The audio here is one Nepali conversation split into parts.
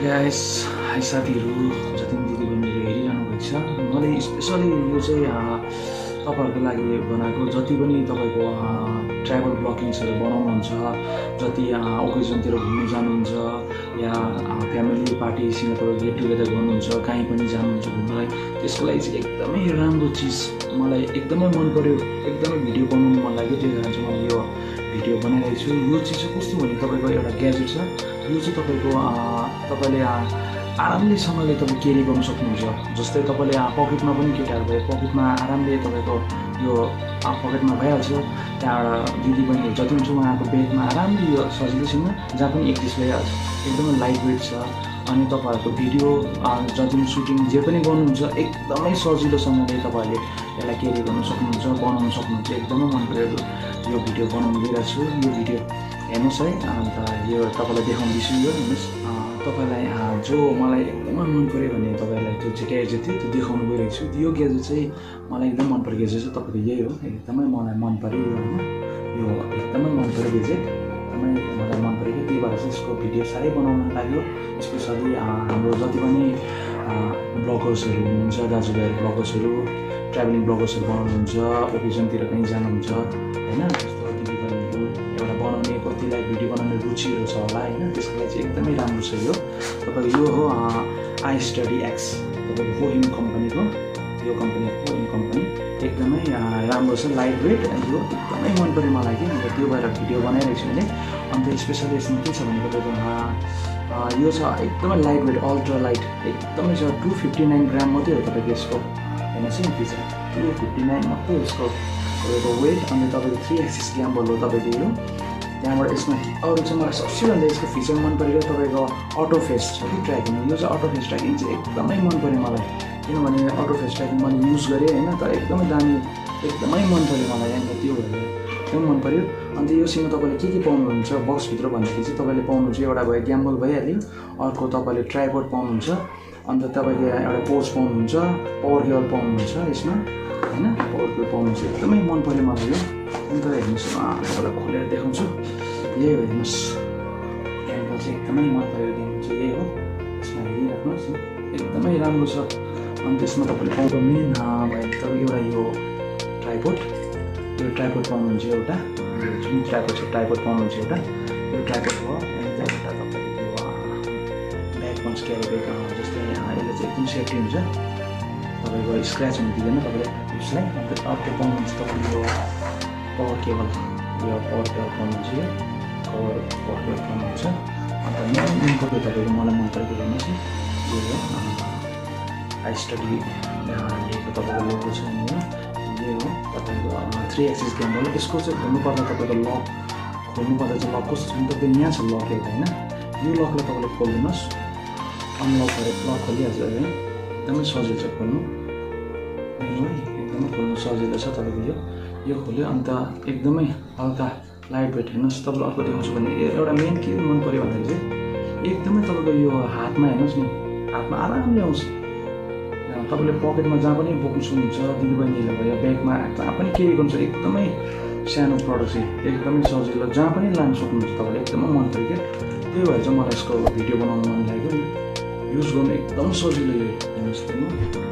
गाइस, हाई साथीहरू, जति पनि दिदीबहिनीले हेरिरहनु भएको छ, मैले स्पेसली यो चाहिँ तपाईँहरूको लागि बनाएको। जति पनि तपाईँको ट्राभल ब्लगिङ्सहरू बनाउनुहुन्छ, जति ओकेजनतिर घुम्नु जानुहुन्छ या फ्यामिली पार्टीसँग तपाईँ गेट टुगेदर गर्नुहुन्छ, कहीँ पनि जानुहुन्छ घुम्नलाई, त्यसको लागि चाहिँ एकदमै राम्रो चिज मलाई एकदमै मन पर्यो। एकदमै भिडियो बनाउनु मन लाग्यो, त्यही कारण चाहिँ मैले यो भिडियो बनाइरहेको छु। यो चिज चाहिँ कस्तो भने तपाईँको एउटा ग्याजेट छ। यो चाहिँ तपाईँले आरामलेसँगले तपाईँ क्यारी गर्नु सक्नुहुन्छ। जस्तै तपाईँले पकेटमा पनि केटाहरू भयो, पकेटमा आरामले तपाईँको यो पकेटमा भइहाल्छ। त्यहाँबाट दिदीबहिनीहरू जति पनि छ उहाँको ब्यागमा आरामले यो सजिलैसँग जहाँ पनि एडजस्ट भइहाल्छ। एकदमै लाइट वेट छ। अनि तपाईँहरूको भिडियो जति पनि सुटिङ जे पनि गर्नुहुन्छ एकदमै सजिलोसँगले तपाईँहरूले यसलाई क्यारी गर्नु सक्नुहुन्छ, बनाउनु सक्नुहुन्छ। एकदमै मन पऱ्यो यो भिडियो बनाउनु दिइरहेको छु। यो भिडियो हेर्नुहोस् है, अन्त यो तपाईँलाई देखाउँदैछु। यो हेर्नुहोस्, तपाईँलाई जो मलाई एकदमै मन पऱ्यो भने तपाईँलाई त्यो चाहिँ ग्याजेट थियो त्यो देखाउनु गइरहेको छु। यो ग्याजेट चाहिँ मलाई एकदम मन पऱ्यो ग्याजेट चाहिँ तपाईँको यही हो। एकदमै मलाई मन पऱ्यो यो, होइन, यो एकदमै मन पऱ्यो ग्याजेट, एकदमै मलाई मन पऱ्यो कि त्यही भएर चाहिँ यसको भिडियो साह्रै बनाउनु लाग्यो। स्पेसली हाम्रो जति पनि ब्लगर्सहरू हुनुहुन्छ, दाजुभाइहरू ब्लगर्सहरू, ट्राभलिङ ब्लगर्सहरू बनाउनुहुन्छ, ओकेजनतिर कहीँ जानुहुन्छ, होइन, जस्तो दिदीबहिनीहरू एउटा बनाउने कतिलाई भिडियो बनाउने रुचिहरू छ होला, होइन, त्यसको लागि चाहिँ एकदमै राम्रो छ यो। तपाईँको यो हो आई स्टडी एक्स, तपाईँको होहेम कम्पनीको, यो कम्पनी होहेम कम्पनी एकदमै राम्रो छ, लाइट वेट। यो एकदमै मन पऱ्यो मलाई कि, अन्त त्यो भएर भिडियो बनाइरहेको छु मैले। अन्त स्पेसली यसमा के छ भने तपाईँको यो छ एकदमै लाइट वेट, अल्ट्रा लाइट एकदमै छ। 259 ग्राम मात्रै हो तपाईँको यसको, हेर्नुहोस् है, त्यो छ 259 मात्रै यसको तपाईँको वेट। अनि तपाईँको 3 एक्सिस ग्याम्बल हो तपाईँको यो। त्यहाँबाट यसमा अरू चाहिँ मलाई सबसेभन्दा यसको फिचर मन परेको तपाईँको अटो फेस छ कि ट्र्याकिङ। यो चाहिँ अटो फेस ट्र्याकिङ चाहिँ एकदमै मन पऱ्यो मलाई, किनभने अटो फेस ट्र्याकिङ मैले युज गरेँ, होइन, तर एकदमै दामी, एकदमै मन पऱ्यो मलाई। अन्त त्यो भएर एकदमै मन पऱ्यो। अन्त योसँग तपाईँले के पाउनुहुन्छ बक्सभित्र भन्दाखेरि चाहिँ तपाईँले पाउनुहुन्छ एउटा भयो ग्याम्बल भइहाल्यो, अर्को तपाईँले ट्राइपोड पाउनुहुन्छ, अन्त तपाईँले एउटा पोज पाउनुहुन्छ, पावर केबल पाउनुहुन्छ यसमा, होइन, पावर केबल पाउनुहुन्छ। एकदमै मन पऱ्यो मलाई यो। अन्त हेर्नुहोस्, तपाईँलाई खोलेर देखाउँछु। यही हो, हेर्नुहोस्, ग्याम्बल चाहिँ एकदमै मन पऱ्यो। ग्याम्बल चाहिँ यही हो, यसमा हेरिराख्नुहोस्, एकदमै राम्रो छ। अनि त्यसमा तपाईँले पाउँदा मेन भयो तपाईँको एउटा यो ट्राइपोड पाउनुहुन्छ, एउटा जुन ट्राइपोड छ ट्राइपोड पाउनुहुन्छ एउटा, यो ट्राइपोड भयो। अनि त्यहाँबाट तपाईँको यो ब्याग पन्च क्यारी ब्याग, जस्तै यसले चाहिँ एकदम सेफ्टी हुन्छ, तपाईँको स्क्रच हुनु दिँदैन तपाईँले उसलाई। अन्त अर्को पाउनुहुन्छ तपाईँको यो पावर केबल, यो पावर केबल पाउनुहुन्छ, यो पावर केबल पाउनुहुन्छ। अन्त मेन तपाईँको मलाई मन परेको हेर्नुहोस् है, यो हो आई स्टडी लेखेको तपाईँको लोगो छ यहाँनिर। यो हो तपाईँको 3 एक्सिस ग्याम्बल। यसको चाहिँ खोल्नुपर्दा तपाईँको लक खोल्नुपर्दा चाहिँ लक कस्तो छ भने तपाईँको यहाँ छ लक एउटा, होइन, यो लकलाई तपाईँले खोलिदिनुहोस्, अनलक गरेर लक खोलिहाल्छ, है, एकदमै सजिलो छ खोल्नु, एकदमै खोल्नु सजिलो छ तपाईँको यो खोल्यो। अन्त एकदमै हल्का लाइट वेट। हेर्नुहोस्, तपाईँलाई अर्को देखाउँछु भने एउटा मेन के मन पऱ्यो भन्दाखेरि चाहिँ एकदमै तपाईँको यो हातमा, हेर्नुहोस् न, हातमा आरामले आउँछ। तपाईँले पकेटमा जहाँ पनि बोक्नु सक्नुहुन्छ, दिदीबहिनीहरूले भयो, ब्यागमा जहाँ पनि केही गर्नु छ। एकदमै सानो प्रडक्ट चाहिँ एकदमै सजिलो, जहाँ पनि लानु सक्नुहुन्छ तपाईँले। एकदमै मन पऱ्यो क्या, त्यही भएर चाहिँ मलाई यसको भिडियो बनाउनु मन लाग्यो। युज गर्नु एकदम सजिलो यो, हेर्नुहोस् त्यो।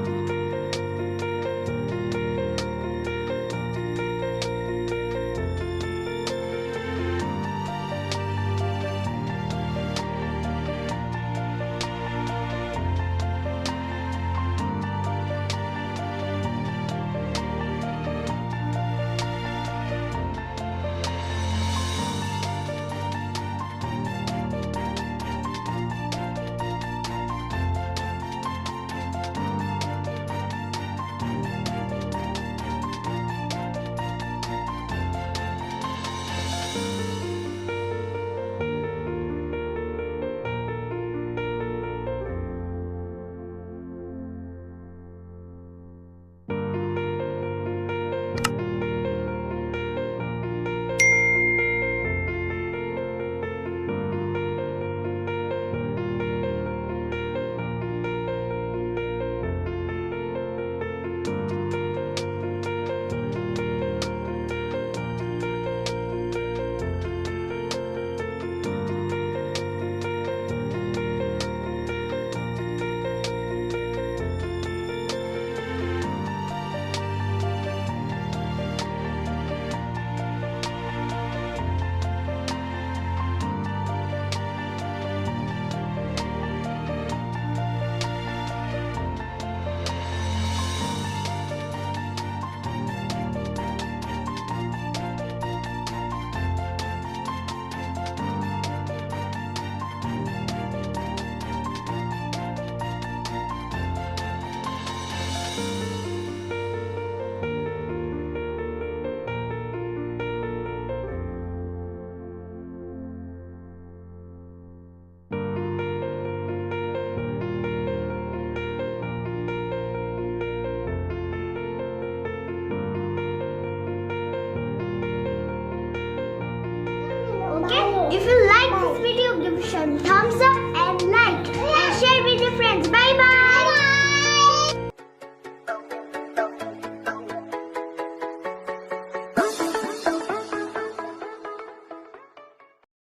subscription, thumbs up